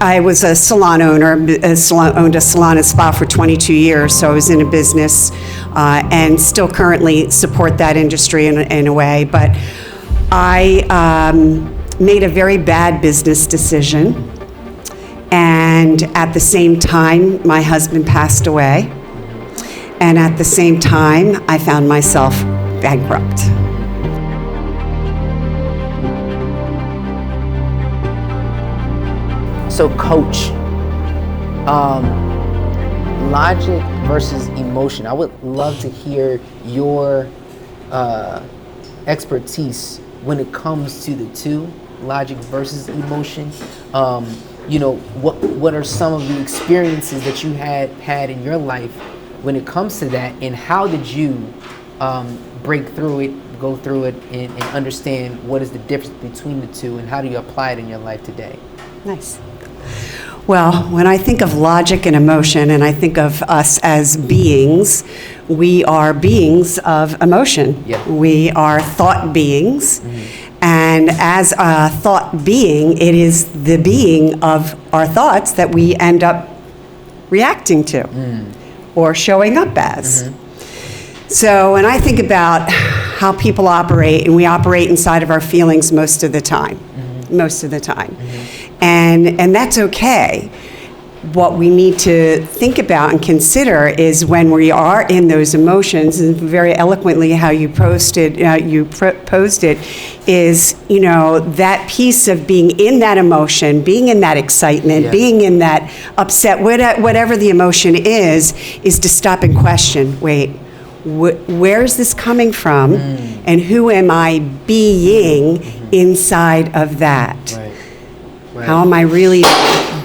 I was a salon owner, owned a salon and spa for 22 years, so I was in a business and still currently support that industry in a way. But I made a very bad business decision, and at the same time, my husband passed away, and at the same time, I found myself bankrupt. So coach, logic versus emotion. I would love to hear your expertise when it comes to the two, logic versus emotion. What are some of the experiences that you had in your life when it comes to that, and how did you break through it, go through it, and understand what is the difference between the two, and how do you apply it in your life today? Nice. Well, when I think of logic and emotion, and I think of us as beings, we are beings of emotion. Yeah. We are thought beings. Mm-hmm. And as a thought being, it is the being of our thoughts that we end up reacting to or showing up as. Mm-hmm. So when I think about how people operate, and we operate inside of our feelings most of the time. Mm-hmm. And that's okay. What we need to think about and consider is when we are in those emotions, and very eloquently how you posed it, is, that piece of being in that emotion, being in that excitement, being in that upset, whatever the emotion is to stop and question, wait, where is this coming from, and who am I being inside of that? Right. How am I really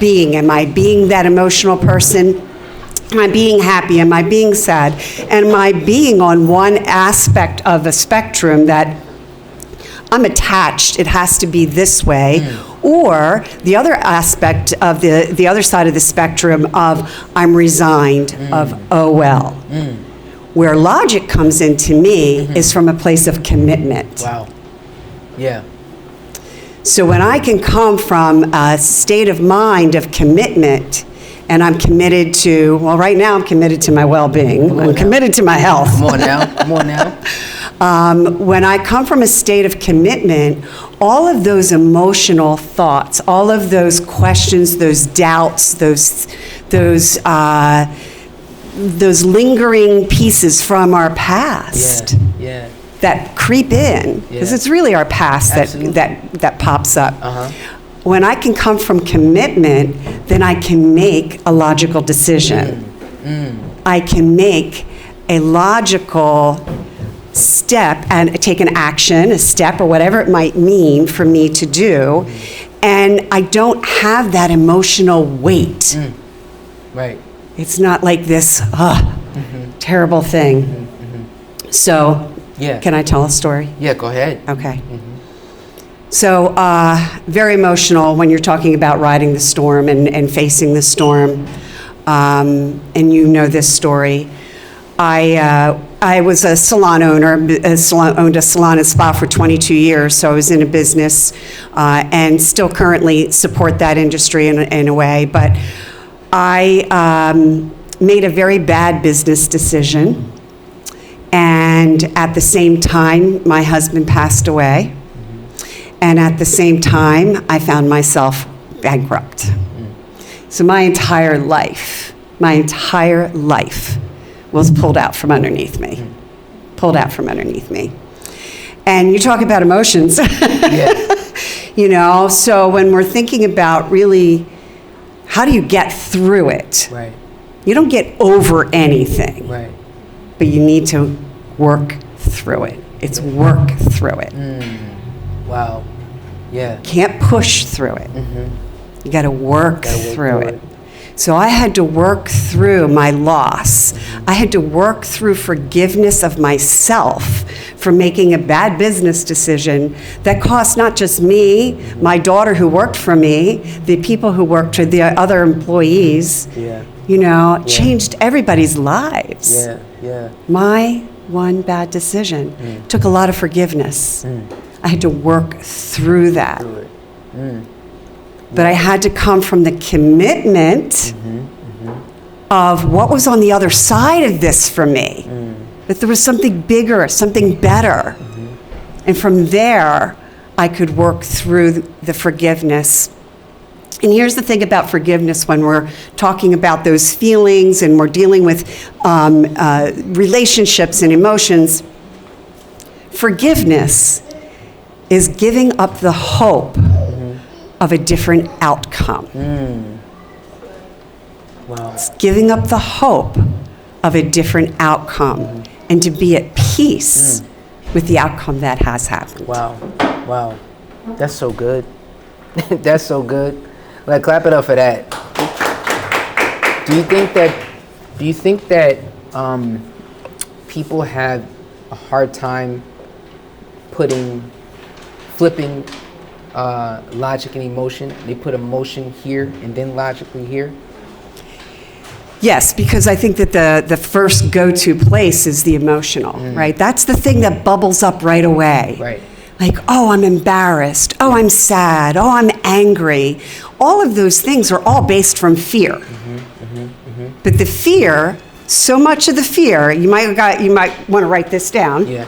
being? Am I being that emotional person? Am I being happy? Am I being sad? And am I being on one aspect of a spectrum that I'm attached, it has to be this way, or the other aspect of the other side of the spectrum of I'm resigned, of oh well. Where logic comes into me is from a place of commitment. Wow. Yeah. So when I can come from a state of mind of commitment, and I'm committed to, well, right now I'm committed to my well-being. I'm committed to my health. Come on now. When I come from a state of commitment, all of those emotional thoughts, all of those questions, those doubts, those lingering pieces from our past. Yeah. That creep in, because it's really our past that pops up. When I can come from commitment, then I can make a logical decision. I can make a logical step and take an action, a step, or whatever it might mean for me to do, and I don't have that emotional weight. Right. It's not like this terrible thing. So, can I tell a story? Yeah, go ahead. Okay. So, very emotional when you're talking about riding the storm and facing the storm. And you know this story. I was a salon owner, owned a salon and spa for 22 years, so I was in a business and still currently support that industry in a way. But I made a very bad business decision. And at the same time, my husband passed away. And at the same time, I found myself bankrupt. So my entire life was pulled out from underneath me. And you talk about emotions. So when we're thinking about really, how do you get through it? Right. You don't get over anything. Right. But you need to work through it. It's work through it. Wow. Yeah. Can't push through it. You got to work through it. So I had to work through my loss. I had to work through forgiveness of myself for making a bad business decision that cost not just me, my daughter who worked for me, the people who worked for the other employees. Changed everybody's lives. My one bad decision took a lot of forgiveness. I had to work through that. but I had to come from the commitment of what was on the other side of this for me. That there was something bigger, something better. And from there, I could work through the forgiveness. And here's the thing about forgiveness when we're talking about those feelings and we're dealing with relationships and emotions. Forgiveness is giving up the hope of a different outcome. Wow. It's giving up the hope of a different outcome and to be at peace with the outcome that has happened. Wow. Wow. That's so good. That's so good. Like, clap it up for that. Do you think that people have a hard time flipping logic and emotion? They put emotion here and then logically here? Yes, because I think that the first go-to place is the emotional, right? That's the thing that bubbles up right away. Right. Like, oh, I'm embarrassed. Oh, I'm sad. Oh, I'm angry. All of those things are all based from fear. But the fear, so much of the fear, you might want to write this down. Yeah.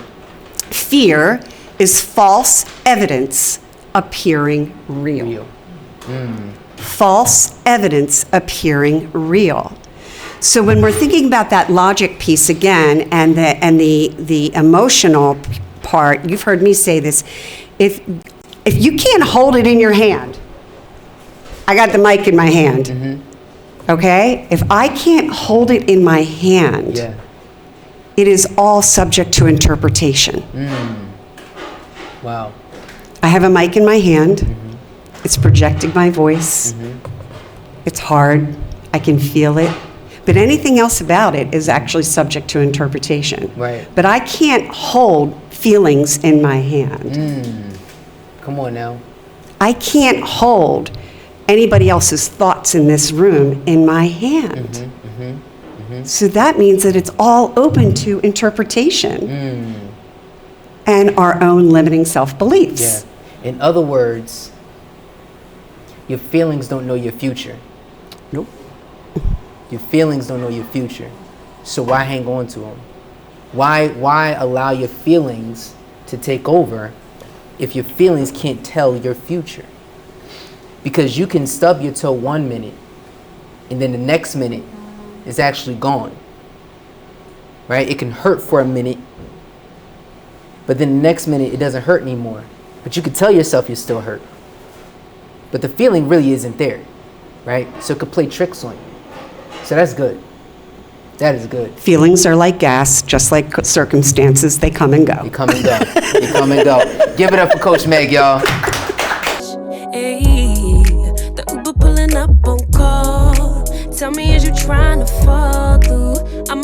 Fear is false evidence appearing real. False evidence appearing real. So when we're thinking about that logic piece again and the emotional part, you've heard me say this, if you can't hold it in your hand, I got the mic in my hand, okay? If I can't hold it in my hand, it is all subject to interpretation. Wow. I have a mic in my hand, it's projecting my voice, it's hard, I can feel it. But anything else about it is actually subject to interpretation. Right. But I can't hold feelings in my hand. Come on now. I can't hold anybody else's thoughts in this room in my hand. So that means that it's all open to interpretation and our own limiting self-beliefs. Yeah. In other words, your feelings don't know your future. Nope. Your feelings don't know your future. So why hang on to them? Why allow your feelings to take over if your feelings can't tell your future? Because you can stub your toe 1 minute and then the next minute is actually gone. Right? It can hurt for a minute, but then the next minute it doesn't hurt anymore. But you can tell yourself you're still hurt. But the feeling really isn't there. Right? So it could play tricks on you. So that's good. That is good. Feelings are like gas, just like circumstances, they come and go. They come and go. They come and go. Give it up for Coach Meg, y'all. Hey, the Uber pulling up on call. Tell me, is you trying to fall?